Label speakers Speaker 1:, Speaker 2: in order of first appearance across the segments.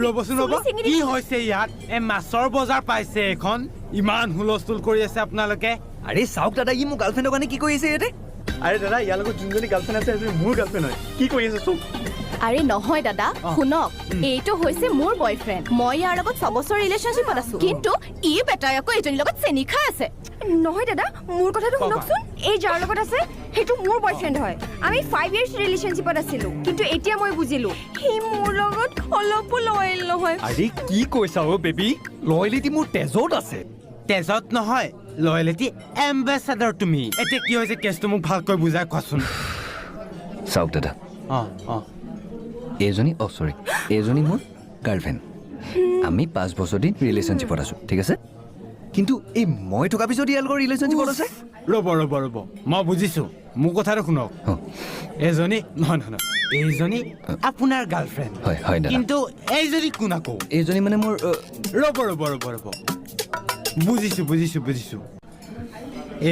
Speaker 1: ৰ'বচোন ৰ'ব কি হৈছে ইয়াত মাছৰ বজাৰ পাইছে এখন ইমান হুলস্থুল কৰি আছে আপোনালোকে
Speaker 2: আৰে চাওক দাদা ই মোৰ গাৰ্লফ্ৰেণ্ডৰ কাৰণে কি কৰি আছে ইয়াতে
Speaker 3: আৰে দাদা ইয়াৰ লগত যোনজনী গাৰ্লফ্ৰেণ্ড আছে মোৰ গাৰ্লফ্ৰেণ্ড হয় কি কৰি আছে চব
Speaker 4: আৰে নহয় দাদা শুনক এইটো হৈছে মোৰ বয়ফ্ৰেণ্ড মই ইয়াৰ লগত 6 বছৰ ৰিলেশ্যনশ্বিপত আছো কিন্তু ই বেটাই আকৌ এজনীৰ লগত চেনি খাই আছে
Speaker 5: নহয় দাদা মোৰ কথাটো শুনকচোন এই যাৰ লগত আছে সেইটো মোৰ বয়ফ্ৰেণ্ড হয় আমি 5 ইয়াৰ্ছ ৰিলেশ্যনশ্বিপত আছিলো কিন্তু এতিয়া মই বুজিলো সি মোৰ লগত অলপো লয়েল নহয়
Speaker 2: আৰে কি কৈছা অ বেবী লয়েলিটি মোৰ তেজত আছে
Speaker 1: তেজত নহয় লয়েলিটি এম্বেছাডৰ তুমি এতিয়া কি হৈছে কেছটো মোক ভালকৈ বুজাই কোৱাচোন
Speaker 2: চাওক দাদা এইজনী মোৰ গাৰ্লফ্ৰেণ্ড আমি 5 বছৰ দিন ৰিলেশ্যনশ্বিপত আছো ঠিক আছে কিন্তু এই মই থকা পিছত ইয়াৰ লগত ৰিলেশ্যনশ্বিপত আছে
Speaker 1: ৰ'ব মই বুজিছোঁ মোৰ কথাটো শুনক এইজনী নহয় এইজনী আপোনাৰ গাৰ্লফ্ৰেণ্ড
Speaker 2: হয় দাদা
Speaker 1: কিন্তু এইজনী কোন আকৌ
Speaker 2: এইজনী মানে মোৰ
Speaker 1: ৰ'ব বুজিছোঁ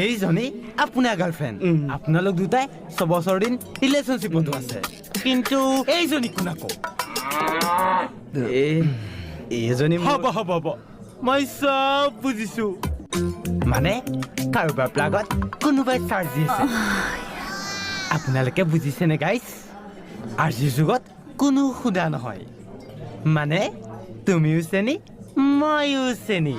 Speaker 1: এইজনী আপোনাৰ গাৰ্লফ্ৰেণ্ড আপোনালোক দুটাই 6 বছৰ দিন ৰিলেশ্যনশ্বিপতো আছে কিন্তু এইজনী কোন আকৌ
Speaker 3: এইজনী
Speaker 1: হ'ব মই চব বুজিছোঁ মানে কাৰোবাৰ প্লাগত কোনোবাই চাৰ্জ দি আছে আপোনালোকে বুজিছেনে গাইজ আজিৰ যুগত কোনো সোধা নহয় মানে তুমিও চেনি ময়ো চেনি